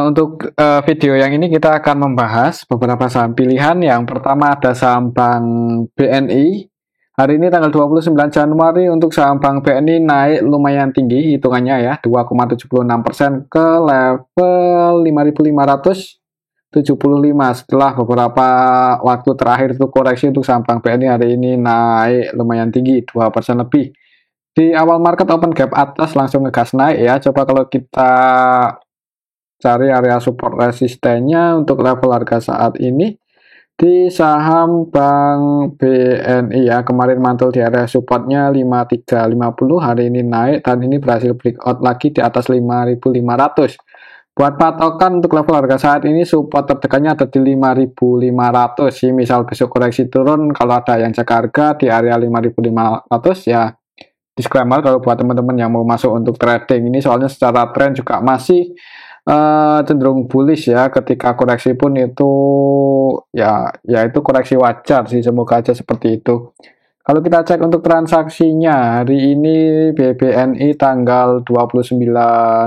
Untuk video yang ini kita akan membahas beberapa saham pilihan. Yang pertama ada saham Bank BNI. Hari ini tanggal 29 Januari untuk saham Bank BNI naik lumayan tinggi hitungannya ya, 2,76% ke level 5.575 setelah beberapa waktu terakhir itu koreksi untuk saham Bank BNI hari ini naik lumayan tinggi, 2% lebih. Di awal market open gap atas langsung ngegas naik ya. Coba kalau kita cari area support resistennya untuk level harga saat ini di saham Bank BNI ya, kemarin mantul di area supportnya 5350, hari ini naik dan ini berhasil breakout lagi di atas 5.500. Buat patokan untuk level harga saat ini support terdekatnya ada di 5.500 sih. Misal besok koreksi turun, kalau ada yang jaga harga di area 5.500 ya disclaimer kalau buat teman-teman yang mau masuk untuk trading ini, soalnya secara tren juga masih cenderung bullish ya. Ketika koreksi pun itu ya itu koreksi wajar sih, semoga aja seperti itu. Kalau kita cek untuk transaksinya hari ini BBNI tanggal 29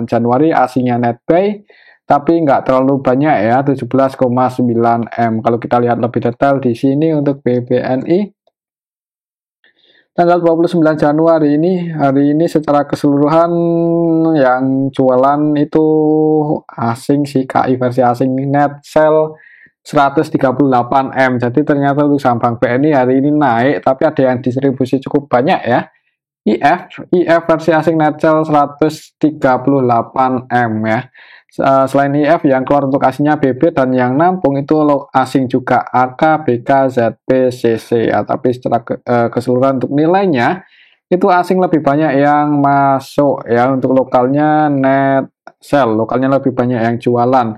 Januari asingnya net buy tapi nggak terlalu banyak ya, 17,9 M. Kalau kita lihat lebih detail di sini untuk BBNI tanggal 29 Januari ini, hari ini secara keseluruhan yang jualan itu asing sih, KI versi asing net sell 138 M. Jadi ternyata untuk saham Bank BNI hari ini naik, tapi ada yang distribusi cukup banyak ya. IF versi asing net sell 138 M ya. Selain IF yang keluar untuk asingnya BB dan yang nampung itu asing juga AK, BK, ZP, CC ya. Tapi secara keseluruhan untuk nilainya itu asing lebih banyak yang masuk ya. Untuk lokalnya net sell, lokalnya lebih banyak yang jualan.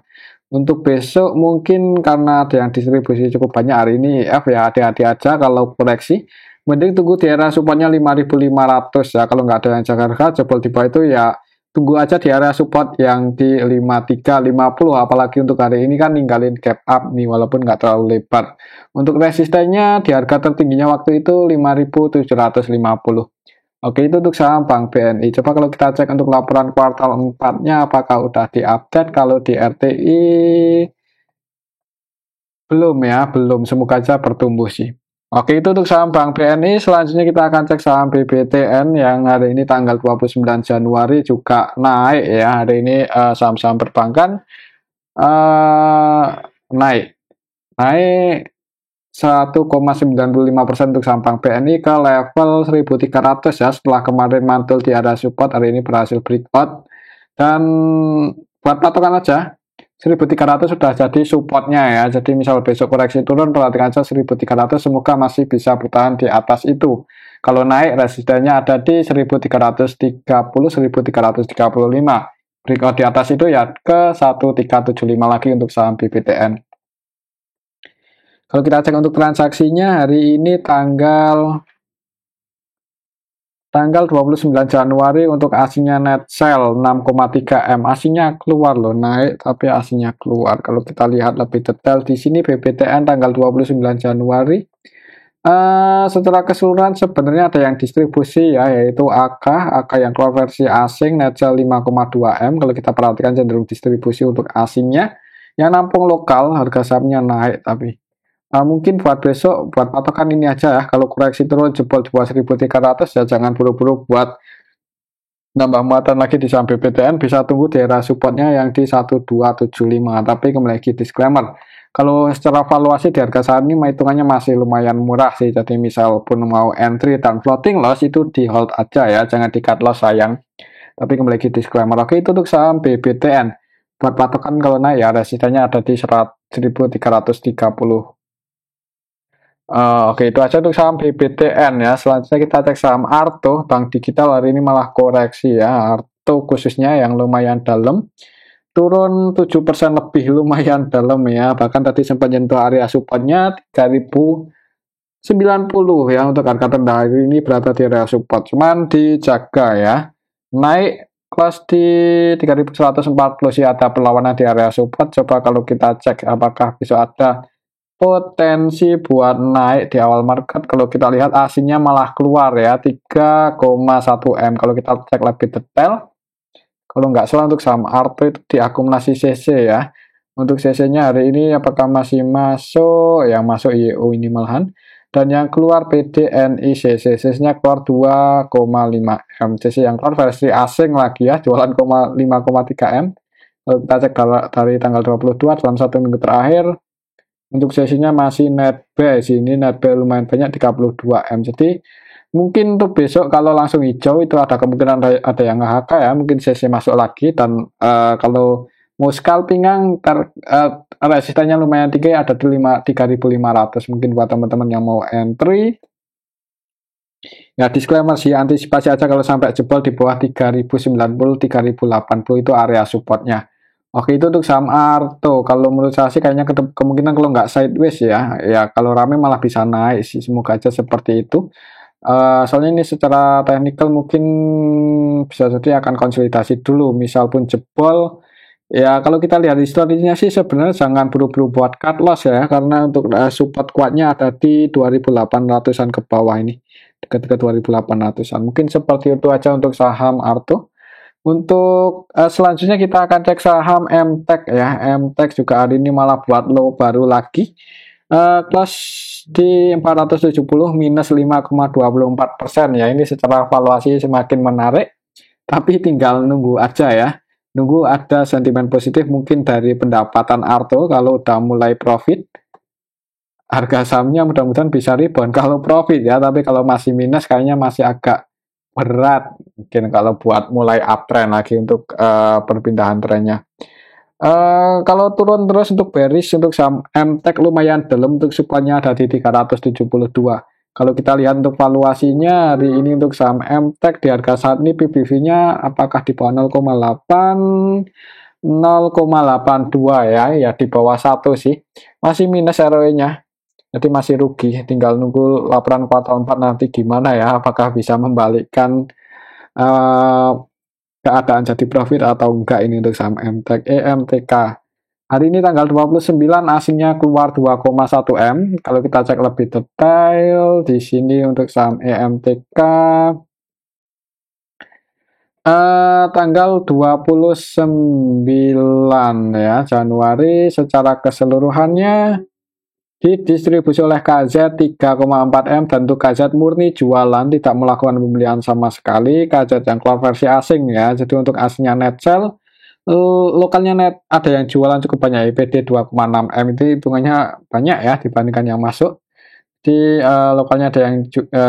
Untuk besok mungkin karena ada yang distribusi cukup banyak hari ini IF ya, hati-hati aja kalau koreksi. Mending tunggu di area supportnya 5.500 ya. Kalau nggak ada yang jaga harga jebol di bawah itu ya tunggu aja di area support yang di 5350. Apalagi untuk hari ini kan ninggalin gap up nih walaupun nggak terlalu lebar. Untuk resistennya di harga tertingginya waktu itu 5.750. Oke, itu untuk saham Bank BNI. Coba kalau kita cek untuk laporan kuartal 4-nya apakah udah diupdate. Kalau di RTI belum ya, belum. Semoga aja bertumbuh sih. Oke, itu untuk saham Bank BNI. Selanjutnya kita akan cek saham BBTN yang hari ini tanggal 29 Januari juga naik ya. Hari ini saham-saham perbankan naik 1,95% untuk saham Bank BNI ke level 1.300 ya. Setelah kemarin mantul di area support, hari ini berhasil breakout. Dan buat patokan aja 1.300 sudah jadi supportnya ya. Jadi misal besok koreksi turun, perhatikan aja 1.300, semoga masih bisa bertahan di atas itu. Kalau naik resistennya ada di 1.330, 1.335. Breakout di atas itu ya ke 1.375 lagi untuk saham BBTN. Kalau kita cek untuk transaksinya hari ini tanggal 29 Januari untuk asingnya net sell 6,3 M. Asingnya keluar loh, naik tapi asingnya keluar. Kalau kita lihat lebih detail di sini BBTN tanggal 29 Januari secara keseluruhan sebenarnya ada yang distribusi ya, yaitu AK yang keluar versi asing net sell 5,2 M. Kalau kita perhatikan cenderung distribusi untuk asingnya. Yang nampung lokal harga sahamnya naik tapi mungkin buat besok, buat patokan ini aja ya. Kalau koreksi turun jebol di bawah 1.300 ya jangan buru-buru buat nambah muatan lagi di saham BBTN. Bisa tunggu di area supportnya yang di 1275. Tapi kembali lagi disclaimer, kalau secara valuasi di harga saham ini hitungannya masih lumayan murah sih. Jadi misal pun mau entry dan floating loss itu di hold aja ya, jangan di cut loss sayang. Tapi kembali lagi disclaimer. Oke, itu untuk saham BBTN. Buat patokan kalau naik ya resistennya ada di 1.330. Oke, itu aja untuk saham BBTN ya. Selanjutnya kita cek saham Arto. Bank digital hari ini malah koreksi ya. Arto khususnya yang lumayan dalam, turun 7% lebih, lumayan dalam ya. Bahkan tadi sempat nyentuh area supportnya 3090 ya. Untuk harga terendah hari ini berada di area support, cuman dijaga ya. Naik kelas di 3140 sih, ada perlawanan di area support. Coba kalau kita cek apakah bisa ada potensi buat naik di awal market. Kalau kita lihat asingnya malah keluar ya, 3,1 M. Kalau kita cek lebih detail Kalau nggak salah untuk saham Arto itu diakumulasi CC ya. Untuk CC-nya hari ini apakah masih masuk? Yang masuk IEO ini malahan. Dan yang keluar PDNICC, CC-nya keluar 2,5 M. CC yang keluar versi asing lagi ya, jualan 5,3 M. Kalau kita cek dari tanggal 22 dalam 1 minggu terakhir, untuk sesinya masih net buy, ini net buy lumayan banyak 32 M. Jadi mungkin untuk besok kalau langsung hijau itu ada kemungkinan ada yang HK ya, mungkin sesi masuk lagi. Dan kalau mau scalpingan resistannya lumayan tinggi, ada di 3.500 mungkin buat teman-teman yang mau entry. Ya disclaimer sih, antisipasi aja kalau sampai jebol di bawah 3.090, 3.080 itu area supportnya. Oke, itu untuk saham Arto. Kalau menurut saya sih kayaknya kemungkinan kalau nggak sideways ya kalau rame malah bisa naik sih, semoga aja seperti itu. Soalnya ini secara teknikal mungkin bisa jadi akan konsolidasi dulu, misal pun jebol. Ya kalau kita lihat historinya sih sebenarnya jangan buru-buru buat cut loss ya, karena untuk support kuatnya ada di 2.800-an ke bawah ini, dekat-dekat 2.800-an. Mungkin seperti itu aja untuk saham Arto. Untuk selanjutnya kita akan cek saham MTEK ya. MTEK juga hari ini malah buat low baru lagi. Close di 470 minus 5,24% ya. Ini secara valuasi semakin menarik. Tapi tinggal nunggu aja ya. Nunggu ada sentimen positif mungkin dari pendapatan Arto kalau udah mulai profit. Harga sahamnya mudah-mudahan bisa rebound kalau profit ya. Tapi kalau masih minus kayaknya masih agak berat mungkin kalau buat mulai uptrend lagi untuk perpindahan trennya. Kalau turun terus untuk bearish untuk saham MTEK lumayan dalam, untuk supply-nya ada di 372. Kalau kita lihat untuk valuasinya hari ini untuk saham MTEK di harga saat ini PBV-nya apakah di bawah 0,8 0,82 ya di bawah 1 sih. Masih minus ROE-nya. Jadi masih rugi, tinggal nunggu laporan kuartal 4 nanti gimana ya, apakah bisa membalikkan keadaan jadi profit atau enggak ini untuk saham MTEK. EMTK hari ini tanggal 29 asingnya keluar 2,1 M. Kalau kita cek lebih detail di sini untuk saham EMTK tanggal 29 ya Januari secara keseluruhannya didistribusi oleh KZ 3,4 M, dan untuk KZ murni jualan, tidak melakukan pembelian sama sekali. KZ yang keluar versi asing ya, jadi untuk asingnya net sell, lokalnya net ada yang jualan cukup banyak, IPD 2,6 M itu hitungannya banyak ya dibandingkan yang masuk. Di lokalnya ada yang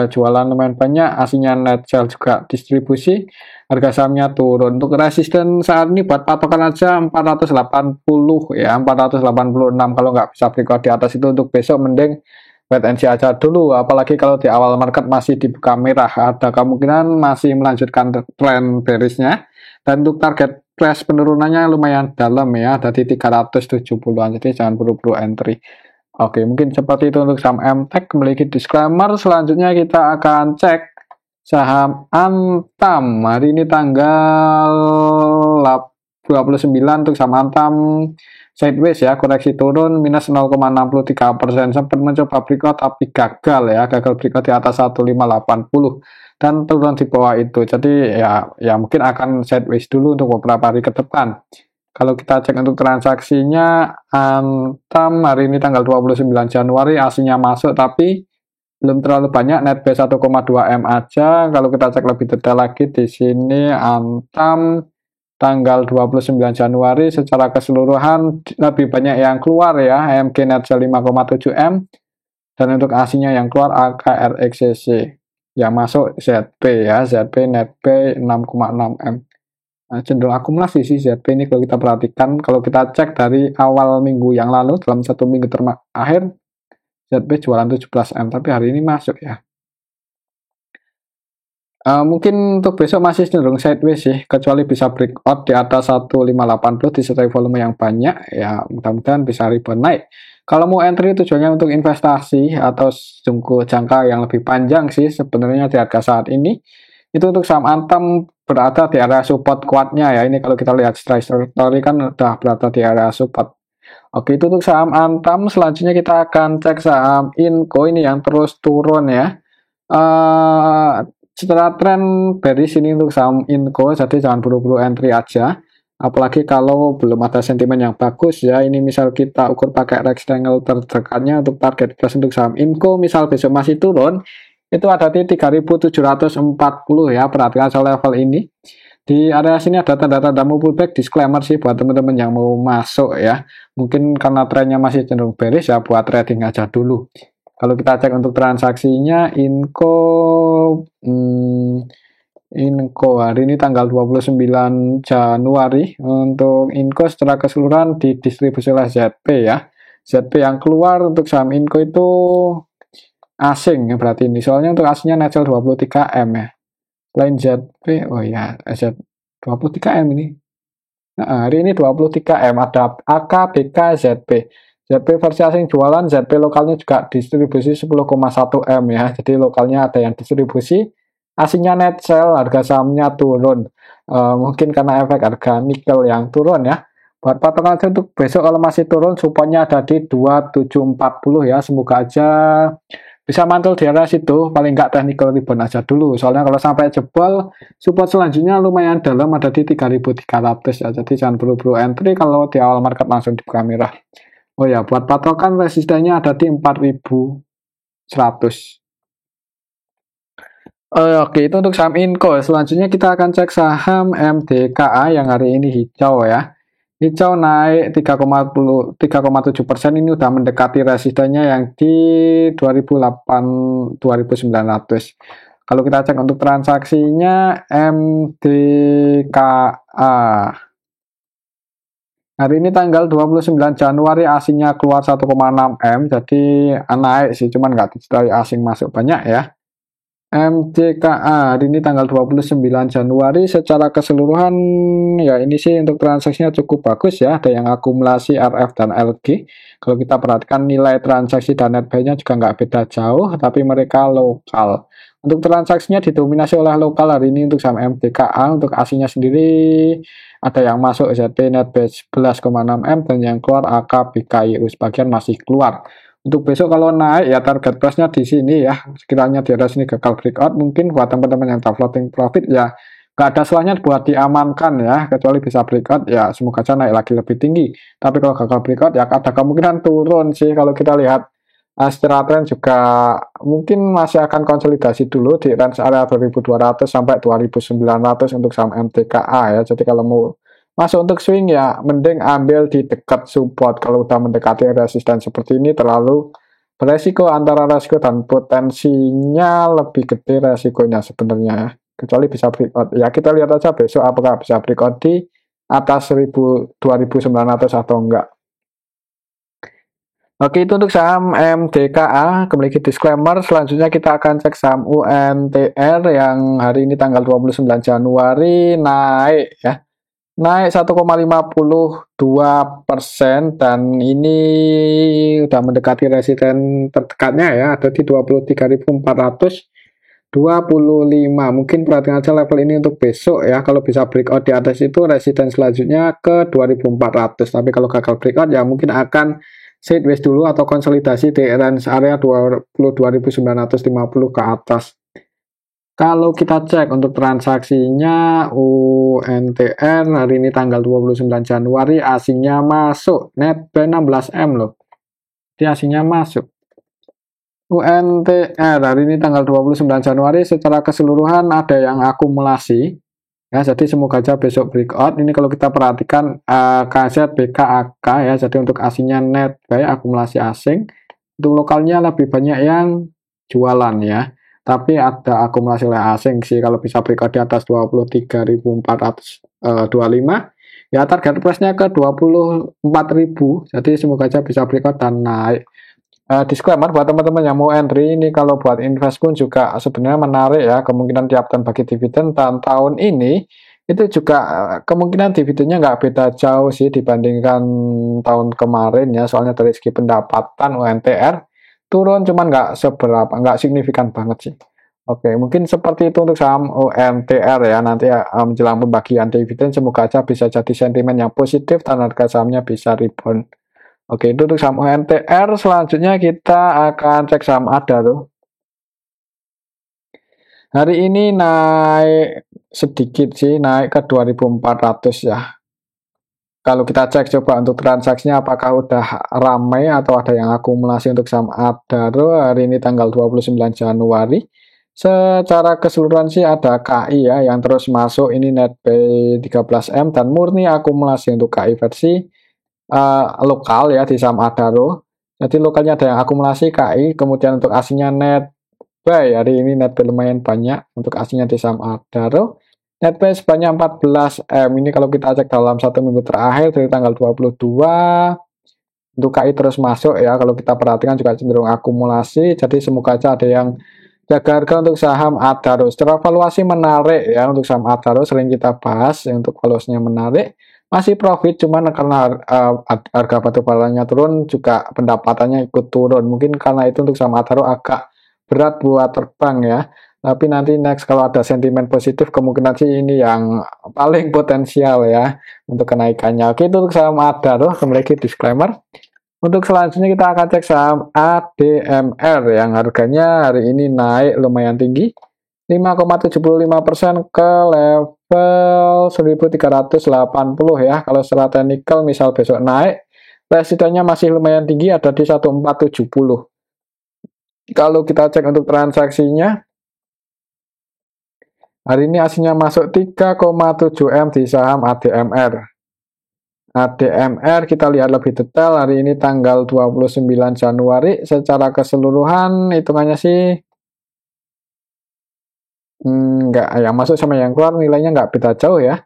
jualan lumayan banyak, asingnya net sell juga distribusi, harga sahamnya turun. Untuk resisten saat ini buat patokan aja 480 ya, 486. Kalau nggak bisa breakout di atas itu untuk besok mending wait and see aja dulu, apalagi kalau di awal market masih dibuka merah, ada kemungkinan masih melanjutkan tren bearishnya. Dan untuk target price penurunannya lumayan dalam ya, ada di 370-an, jadi jangan buru-buru entry. Oke, mungkin seperti itu untuk saham MTEK. Memiliki disclaimer. Selanjutnya kita akan cek saham Antam. Hari ini tanggal 29 untuk saham Antam sideways ya, koreksi turun minus 0,63%. Sempat mencoba breakout tapi gagal ya, gagal breakout di atas 1580 dan turun di bawah itu. Jadi ya mungkin akan sideways dulu untuk beberapa hari ke depan. Kalau kita cek untuk transaksinya, Antam hari ini tanggal 29 Januari aslinya masuk tapi belum terlalu banyak, net buy 1,2 M aja. Kalau kita cek lebih detail lagi di sini Antam tanggal 29 Januari secara keseluruhan lebih banyak yang keluar ya, AMG net sell 5,7 M, dan untuk aslinya yang keluar AKRXCC, yang masuk ZP ya, ZP net buy 6,6 M. Cenderung akumulasi sih ZP ini kalau kita perhatikan. Kalau kita cek dari awal minggu yang lalu dalam 1 minggu terakhir ZP jualan 17 M, tapi hari ini masuk ya. Mungkin untuk besok masih cenderung sideways sih, kecuali bisa breakout di atas 1580 disertai volume yang banyak ya, mudah-mudahan bisa rebound naik. Kalau mau entry tujuannya untuk investasi atau jangka yang lebih panjang sih sebenarnya di harga saat ini. Itu untuk saham Antam berada di area support kuatnya ya. Ini kalau kita lihat trajectory kan udah berada di area support. Oke, itu untuk saham Antam. Selanjutnya kita akan cek saham Inco ini yang terus turun ya. setelah tren bearish ini untuk saham Inco, jadi jangan buru-buru entry aja. Apalagi kalau belum ada sentimen yang bagus ya. Ini misal kita ukur pakai rectangle terdekatnya untuk target price untuk saham Inco, misal besok masih turun, itu ada di 3.740 ya. Perhatikan soal level ini. Di area sini ada tanda-tanda mau pullback, disclaimer sih buat teman-teman yang mau masuk ya. Mungkin karena trennya masih cenderung bearish ya, buat trading aja dulu. Kalau kita cek untuk transaksinya, Inco hari ini tanggal 29 Januari. Untuk Inco secara keseluruhan didistribusi oleh ZP ya. ZP yang keluar untuk saham Inco itu asing ya berarti ini. Soalnya untuk aslinya net sell 23M ya. Selain ZP, oh ya, Z 23M ini. Nah, hari ini 23M, ada AK, BK, ZP. ZP versi asing jualan, ZP lokalnya juga distribusi 10,1M ya. Jadi lokalnya ada yang distribusi, asingnya net sell, harga sahamnya turun. Mungkin karena efek harga nikel yang turun ya. Buat patokan aja untuk besok kalau masih turun, supportnya ada di 2740 ya. Semoga aja bisa mantul di area situ, paling nggak technical rebound aja dulu. Soalnya kalau sampai jebol, support selanjutnya lumayan dalam, ada di 3.300 ya. Jadi jangan buru-buru entry kalau di awal market langsung dibuka merah. Oh ya, buat patokan resistennya ada di 4.100. Oke, itu untuk saham Inco. Selanjutnya kita akan cek saham MDKA yang hari ini hijau ya. Hijau naik 3,7%, ini udah mendekati resistennya yang di 2.900. Kalau kita cek untuk transaksinya MDKA. Hari ini tanggal 29 Januari asingnya keluar 1,6M, jadi naik sih, cuman nggak disertai asing masuk banyak ya. MCKA hari ini tanggal 29 Januari secara keseluruhan ya ini sih untuk transaksinya cukup bagus ya, ada yang akumulasi RF dan LG. Kalau kita perhatikan nilai transaksi dan net buy-nya juga nggak beda jauh, tapi mereka lokal. Untuk transaksinya didominasi oleh lokal hari ini untuk saham MDKA. Untuk aslinya sendiri ada yang masuk ZT net buy 11,6M dan yang keluar AK BKIU, sebagian masih keluar. Untuk besok kalau naik ya target price-nya di sini ya, sekiranya di atas sini gagal breakout, mungkin buat teman-teman yang tak floating profit ya nggak ada salahnya buat diamankan ya, kecuali bisa breakout ya semoga saja naik lagi lebih tinggi. Tapi kalau gagal breakout ya ada kemungkinan turun sih. Kalau kita lihat secara tren juga mungkin masih akan konsolidasi dulu di range area 2200 sampai 2900 untuk saham MTKA ya. Jadi kalau mau masuk untuk swing ya mending ambil di dekat support. Kalau udah mendekati resisten seperti ini terlalu beresiko, antara resiko dan potensinya lebih gede resikonya sebenarnya ya. Kecuali bisa breakout ya, kita lihat aja besok apakah bisa breakout di atas 2900 atau enggak. Oke, itu untuk saham MDKA. Kembali ke disclaimer, selanjutnya kita akan cek saham UNTR yang hari ini tanggal 29 Januari naik ya, naik 1,52% dan ini udah mendekati resisten terdekatnya ya, ada di 23.425. Mungkin perhatikan aja level ini untuk besok ya. Kalau bisa breakout di atas itu resisten selanjutnya ke 2.400. Tapi kalau gagal breakout ya mungkin akan sideways dulu atau konsolidasi di range area 22.950 ke atas. Kalau kita cek untuk transaksinya UNTR hari ini tanggal 29 Januari asingnya masuk net buy 16M loh. Dia asingnya masuk. UNTR hari ini tanggal 29 Januari secara keseluruhan ada yang akumulasi. Ya, jadi semoga aja besok breakout. Ini kalau kita perhatikan KZ BKAK ya, jadi untuk asingnya net buy akumulasi asing. Untuk lokalnya lebih banyak yang jualan ya. Tapi ada akumulasi oleh asing sih. Kalau bisa breakout di atas 23.425 ya target price-nya ke 24.000. Jadi semoga aja bisa breakout dan naik. Disclaimer buat teman-teman yang mau entry ini, kalau buat invest pun juga sebenarnya menarik ya, kemungkinan tiap tahun bagi dividen, dan tahun ini itu juga kemungkinan dividennya nggak beda jauh sih dibandingkan tahun kemarin ya. Soalnya dari segi pendapatan UNTR turun cuman nggak seberapa, nggak signifikan banget sih. Oke, mungkin seperti itu untuk saham UNTR ya. Nanti menjelang pembagian dividen semoga aja bisa jadi sentimen yang positif dan harga sahamnya bisa rebound. Oke, itu untuk saham UNTR. Selanjutnya kita akan cek saham ADA tuh. Hari ini naik sedikit sih, naik ke 2400 ya. Kalau kita cek coba untuk transaksinya apakah udah ramai atau ada yang akumulasi untuk saham Adaro hari ini tanggal 29 Januari. Secara keseluruhan sih ada KI ya yang terus masuk ini netpay 13M dan murni akumulasi untuk KI versi lokal ya di saham Adaro. Jadi lokalnya ada yang akumulasi KI, kemudian untuk asingnya netpay hari ini netpay lumayan banyak untuk asingnya di saham Adaro. Netpay sebanyak 14M. Ini kalau kita cek dalam 1 minggu terakhir dari tanggal 22 untuk KI terus masuk ya. Kalau kita perhatikan juga cenderung akumulasi. Jadi semoga aja ada yang jaga harga untuk saham Adaro. Secara valuasi menarik ya untuk saham Adaro sering kita bahas ya, untuk valuasinya menarik. Masih profit cuman karena harga batu baranya turun juga pendapatannya ikut turun. Mungkin karena itu untuk saham Adaro agak berat buat terbang ya. Tapi nanti next kalau ada sentimen positif kemungkinan sih ini yang paling potensial ya untuk kenaikannya. Oke itu untuk saham Adaro, kembali lagi disclaimer. Untuk selanjutnya kita akan cek saham ADMR yang harganya hari ini naik lumayan tinggi 5,75% ke level 1380 ya. Kalau secara teknikal misal besok naik, resistennya masih lumayan tinggi ada di 1470. Kalau kita cek untuk transaksinya hari ini aslinya masuk 3,7M di saham ADMR. ADMR kita lihat lebih detail hari ini tanggal 29 Januari secara keseluruhan hitungannya sih enggak yang masuk sama yang keluar nilainya nggak beda jauh ya.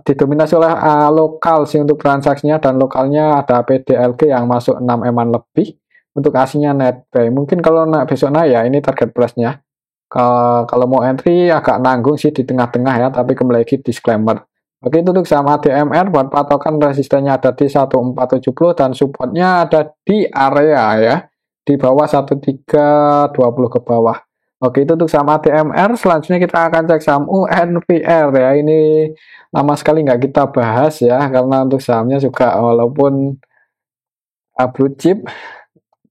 Didominasi oleh lokal sih untuk transaksinya dan lokalnya ada PDLG yang masuk 6M lebih untuk aslinya netpay. Mungkin kalau besok naik ya ini target price-nya. Kalau mau entry agak nanggung sih di tengah-tengah ya, tapi kembali lagi disclaimer. Oke, itu untuk saham ADMR buat patokan resistennya ada di 1470 dan supportnya ada di area ya, di bawah 1320 ke bawah. Oke, itu untuk saham ADMR. Selanjutnya kita akan cek saham UNVR ya. Ini lama sekali nggak kita bahas ya, karena untuk sahamnya juga walaupun blue chip,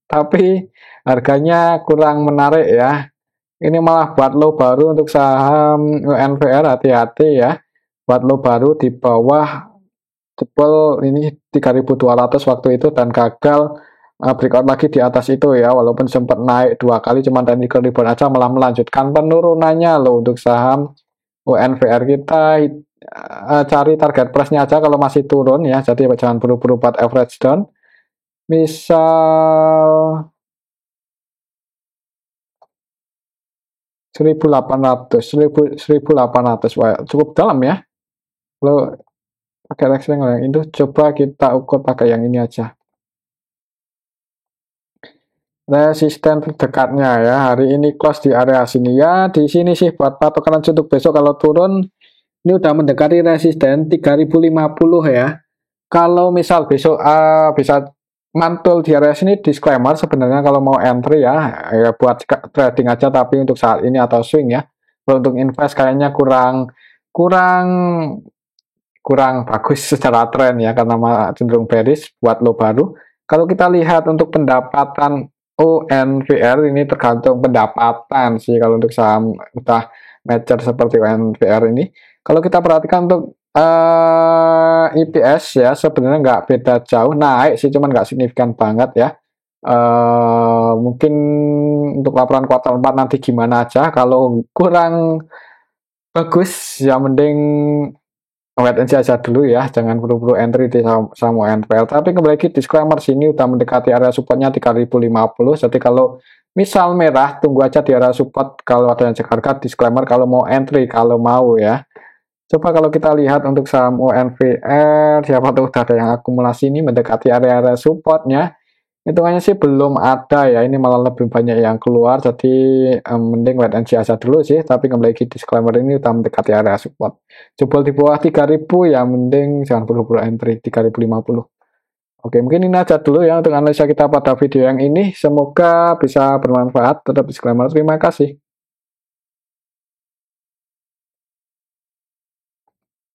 tapi harganya kurang menarik ya. Ini malah buat low baru untuk saham UNVR, hati-hati ya. Buat low baru di bawah jebol ini 3.200 waktu itu dan gagal breakout lagi di atas itu ya. Walaupun sempat naik 2 kali cuman technical rebound aja malah melanjutkan penurunannya loh untuk saham UNVR. Kita cari target price-nya aja kalau masih turun ya. Jadi jangan buru-buru buat average down. Misal 1800 wah, cukup dalam ya. Kalau pakai rectangle yang itu coba kita ukur pakai yang ini aja. Resisten terdekatnya ya hari ini close di area sini ya, di sini sih buat patokan untuk besok kalau turun ini udah mendekati resisten 3050 ya. Kalau misal besok bisa mantul di area sini, disclaimer sebenarnya kalau mau entry ya buat trading aja, tapi untuk saat ini atau swing ya. Kalau untuk invest kayaknya kurang kurang kurang bagus secara tren ya karena cenderung bearish buat low baru. Kalau kita lihat untuk pendapatan UNVR ini tergantung pendapatan sih kalau untuk saham udah mature seperti UNVR ini. Kalau kita perhatikan untuk EPS ya sebenarnya nggak beda jauh, naik sih cuman nggak signifikan banget ya. Mungkin untuk laporan kuartal 4 nanti gimana aja, kalau kurang bagus ya mending wait and see aja dulu ya, jangan buru-buru entry di saham UNVR. Tapi kembali lagi disclaimer sini udah mendekati area supportnya 3050. Jadi kalau misal merah tunggu aja di area support kalau ada yang cek harga, disclaimer kalau mau entry kalau mau ya. Coba kalau kita lihat untuk saham UNVR, siapa tahu udah ada yang akumulasi ini mendekati area-area supportnya. Hitungannya sih belum ada ya, ini malah lebih banyak yang keluar, jadi mending wait and see aja dulu sih. Tapi kembali lagi disclaimer ini udah mendekati area support. Jebol di bawah 3000 ya mending jangan buru-buru entry 3050. Oke, mungkin ini aja dulu ya untuk analisa kita pada video yang ini. Semoga bisa bermanfaat. Tetap disclaimer, terima kasih.